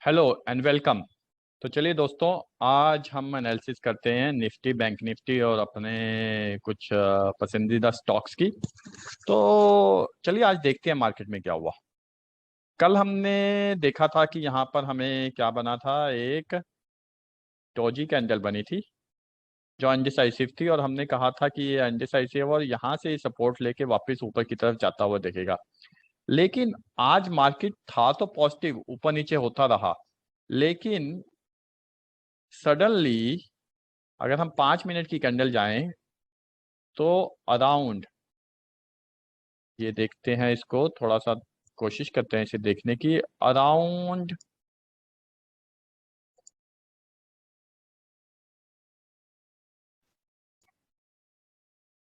Hello and welcome. तो चलिए दोस्तों, आज हम एनालिसिस करते हैं निफ्टी, बैंक निफ्टी और अपने कुछ पसंदीदा स्टॉक्स की। तो चलिए आज देखते हैं मार्केट में क्या हुआ। कल हमने देखा था कि यहाँ पर हमें क्या बना था, एक डोजी कैंडल बनी थी जो अनडिसाइसिव थी, और हमने कहा था कि ये अनडिसाइसिव और यहाँ से सपोर्ट लेके वापस ऊपर की तरफ जाता हुआ दिखेगा। लेकिन आज मार्केट था तो पॉजिटिव, ऊपर नीचे होता रहा, लेकिन सडनली अगर हम 5 मिनट की कैंडल जाएं तो अराउंड, ये देखते हैं इसको थोड़ा सा, कोशिश करते हैं इसे देखने की। अराउंड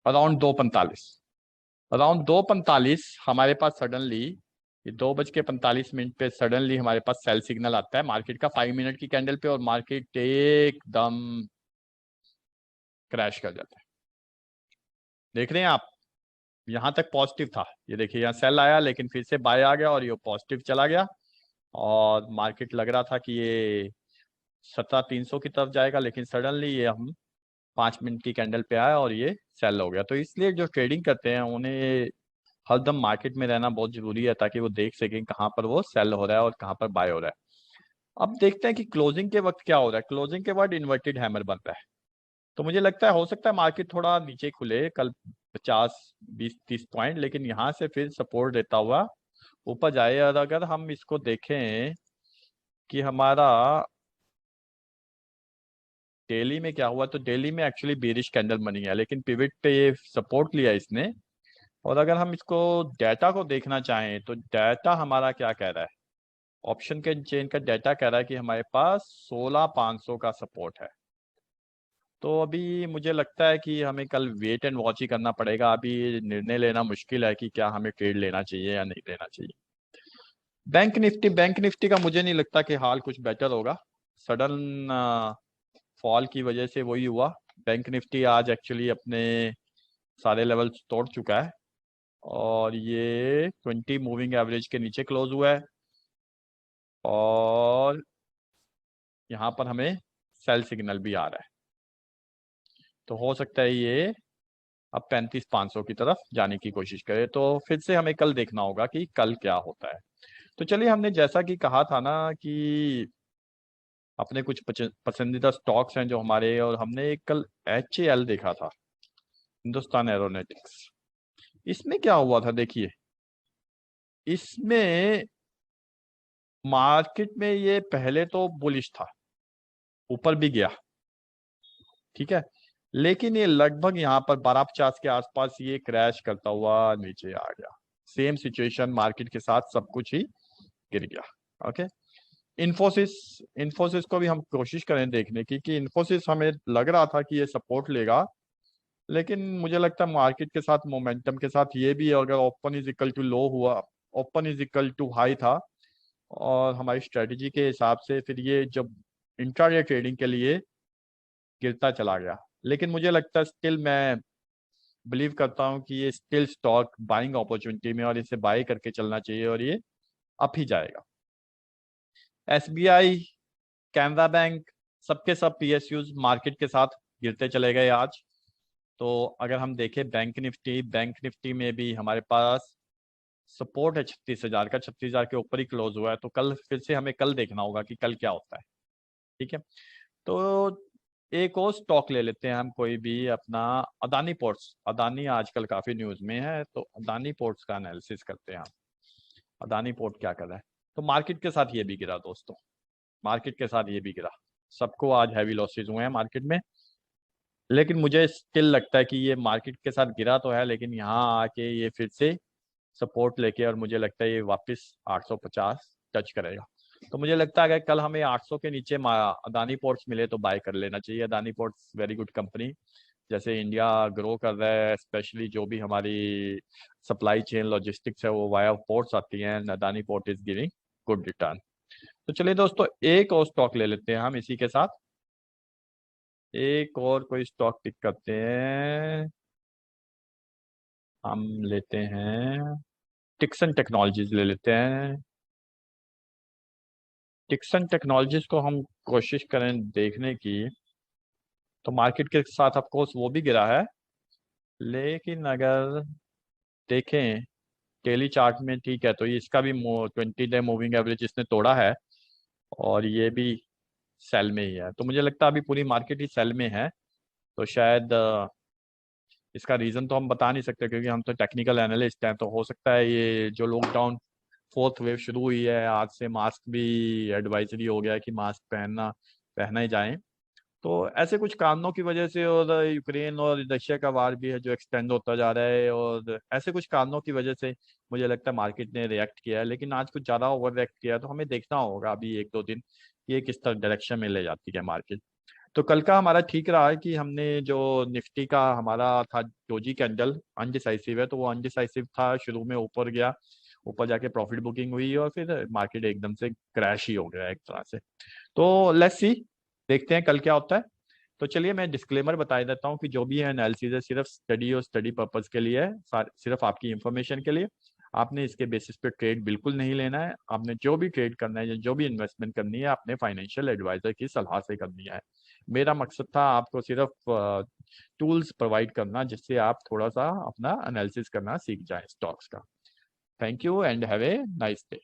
अराउंड 2:45, अराउंड 2:45 हमारे पास सडनली, ये 2:45 पे सडनली हमारे पास सेल सिग्नल आता है मार्केट का 5 मिनट की कैंडल पे, और मार्केट एकदम क्रैश कर जाता है। देख रहे हैं आप, यहाँ तक पॉजिटिव था, ये देखिए यहाँ सेल आया लेकिन फिर से बाय आ गया और ये पॉजिटिव चला गया, और मार्केट लग रहा था कि ये 17,300 की तरफ जाएगा, लेकिन सडनली ये हम 5 मिनट की कैंडल पे आया और ये सेल हो गया। तो इसलिए जो ट्रेडिंग करते हैं उन्हें हरदम मार्केट में रहना बहुत जरूरी है, ताकि वो देख सकें कहाँ पर वो सेल हो रहा है और कहाँ पर बाय हो रहा है। अब देखते हैं कि क्लोजिंग के वक्त क्या हो रहा है। क्लोजिंग के बाद इन्वर्टेड हैमर बन रहा है, तो मुझे लगता है हो सकता है मार्केट थोड़ा नीचे खुले कल 50, 20, 30 पॉइंट, लेकिन यहाँ से फिर सपोर्ट देता हुआ ऊपर जाए। और अगर हम इसको देखें कि हमारा डेली में क्या हुआ, तो डेली में एक्चुअली बेरिश कैंडल बनी है, लेकिन पिवट पे ये सपोर्ट लिया इसने। और अगर हम इसको डाटा को देखना चाहें तो डाटा हमारा क्या कह रहा है, ऑप्शन के चेन का डाटा कह रहा है कि हमारे पास 16,500 का सपोर्ट है। तो अभी मुझे लगता है कि हमें कल वेट एंड वॉच ही करना पड़ेगा। अभी निर्णय लेना मुश्किल है कि क्या हमें ट्रेड लेना चाहिए या नहीं लेना चाहिए। बैंक निफ्टी का मुझे नहीं लगता कि हाल कुछ बेटर होगा। सडन फॉल की वजह से वही हुआ। बैंक निफ्टी आज एक्चुअली अपने सारे लेवल्स तोड़ चुका है, और ये 20 मूविंग एवरेज के नीचे क्लोज हुआ है, और यहाँ पर हमें सेल सिग्नल भी आ रहा है। तो हो सकता है ये अब 35,500 की तरफ जाने की कोशिश करे। तो फिर से हमें कल देखना होगा कि कल क्या होता है। तो चलिए, हमने जैसा कि कहा था ना कि अपने कुछ पसंदीदा स्टॉक्स हैं जो हमारे, और हमने एक कल HAL देखा था, हिंदुस्तान एरोनॉटिक्स। इसमें क्या हुआ था देखिए, इसमें मार्केट में ये पहले तो बुलिश था, ऊपर भी गया, ठीक है, लेकिन ये लगभग यहाँ पर 1250 के आसपास ये क्रैश करता हुआ नीचे आ गया। सेम सिचुएशन मार्केट के साथ, सब कुछ ही गिर गया। ओके, इन्फोसिस, इन्फोसिस को भी हम कोशिश करें देखने की कि इन्फोसिस, हमें लग रहा था कि ये सपोर्ट लेगा, लेकिन मुझे लगता है मार्केट के साथ मोमेंटम के साथ ये भी, अगर open is equal to low हुआ, open is equal to high था, और हमारी स्ट्रेटजी के हिसाब से फिर ये जब इंट्राडे ट्रेडिंग के लिए गिरता चला गया। लेकिन मुझे लगता है स्टिल, मैं बिलीव करता हूँ कि ये स्टिल स्टॉक बाइंग अपॉर्चुनिटी में, और इसे बाय करके चलना चाहिए, और ये अप ही जाएगा। SBI, कैनरा बैंक, सबके सब PSUs मार्केट के साथ गिरते चले गए आज। तो अगर हम देखें बैंक निफ्टी में भी हमारे पास सपोर्ट है 36,000 का, 36,000 के ऊपर ही क्लोज हुआ है। तो कल फिर से हमें कल देखना होगा कि कल क्या होता है, ठीक है। तो एक और स्टॉक ले लेते हैं हम, कोई भी अपना, अदानी पोर्ट्स। अदानी आजकल काफी न्यूज में है, तो अदानी पोर्ट्स का एनालिसिस करते हैं हम। अदानी पोर्ट क्या कर रहा है। तो मार्केट के साथ ये भी गिरा दोस्तों, मार्केट के साथ ये भी गिरा, सबको आज हैवी लॉसेज हुए हैं मार्केट में। लेकिन मुझे स्टिल लगता है कि ये मार्केट के साथ गिरा तो है, लेकिन यहाँ आके ये फिर से सपोर्ट लेके, और मुझे लगता है ये वापस 850 टच करेगा। तो मुझे लगता है अगर कल हमें 800 के नीचे अदानी पोर्ट्स मिले तो बाय कर लेना चाहिए। Adani ports very good company, जैसे इंडिया ग्रो कर रहा है, स्पेशली जो भी हमारी सप्लाई चेन लॉजिस्टिक्स है वो वाया पोर्ट्स आती हैं, Adani port is giving good return. तो चलिए दोस्तों, एक और स्टॉक ले लेते हैं हम इसी के साथ, एक और कोई स्टॉक पिक करते हैं। हम लेते हैं टिक्सन टेक्नोलॉजीज ले लेते हैं। टिक्सन टेक्नोलॉजीज को हम कोशिश करें देखने की, तो मार्केट के साथ ऑफ कोर्स वो भी गिरा है, लेकिन अगर देखें डेली चार्ट में, ठीक है, तो ये इसका भी 20 डे मूविंग एवरेज इसने तोड़ा है, और ये भी सेल में ही है। तो मुझे लगता है अभी पूरी मार्केट ही सेल में है। तो शायद इसका रीजन तो हम बता नहीं सकते, क्योंकि हम तो टेक्निकल एनालिस्ट हैं। तो हो सकता है ये जो लॉकडाउन फोर्थ वेव शुरू हुई है, आज से मास्क भी एडवाइजरी हो गया है कि मास्क पहना ही जाए। तो ऐसे कुछ कारणों की वजह से, और यूक्रेन और रशिया का वार भी है जो एक्सटेंड होता जा रहा है, और ऐसे कुछ कारणों की वजह से मुझे लगता है मार्केट ने रिएक्ट किया है। लेकिन आज कुछ ज़्यादा ओवर रिएक्ट किया है, तो हमें देखना होगा अभी एक दो दिन कि ये किस तरह डायरेक्शन में ले जाती है मार्केट। तो कल का हमारा ठीक रहा है कि हमने जो निफ्टी का हमारा था डोजी कैंडल अनडिसाइसिव है, तो वो अनडिसाइसिव था, शुरू में ऊपर गया, ऊपर जाके प्रॉफिट बुकिंग हुई और फिर मार्केट एकदम से क्रैश ही हो गया एक तरह से। तो लेट्स सी, देखते हैं कल क्या होता है। तो चलिए मैं डिस्क्लेमर बता देता हूँ कि जो भी है एनालिसिस है सिर्फ स्टडी और स्टडी पर्पज के लिए है, सिर्फ आपकी इंफॉर्मेशन के लिए। आपने इसके बेसिस पे ट्रेड बिल्कुल नहीं लेना है। आपने जो भी ट्रेड करना है या जो भी इन्वेस्टमेंट करनी है, अपने फाइनेंशियल एडवाइजर की सलाह से करनी है। मेरा मकसद था आपको सिर्फ टूल्स प्रोवाइड करना, जिससे आप थोड़ा सा अपना एनालिसिस करना सीख जाएं स्टॉक्स का। Thank you and have a nice day.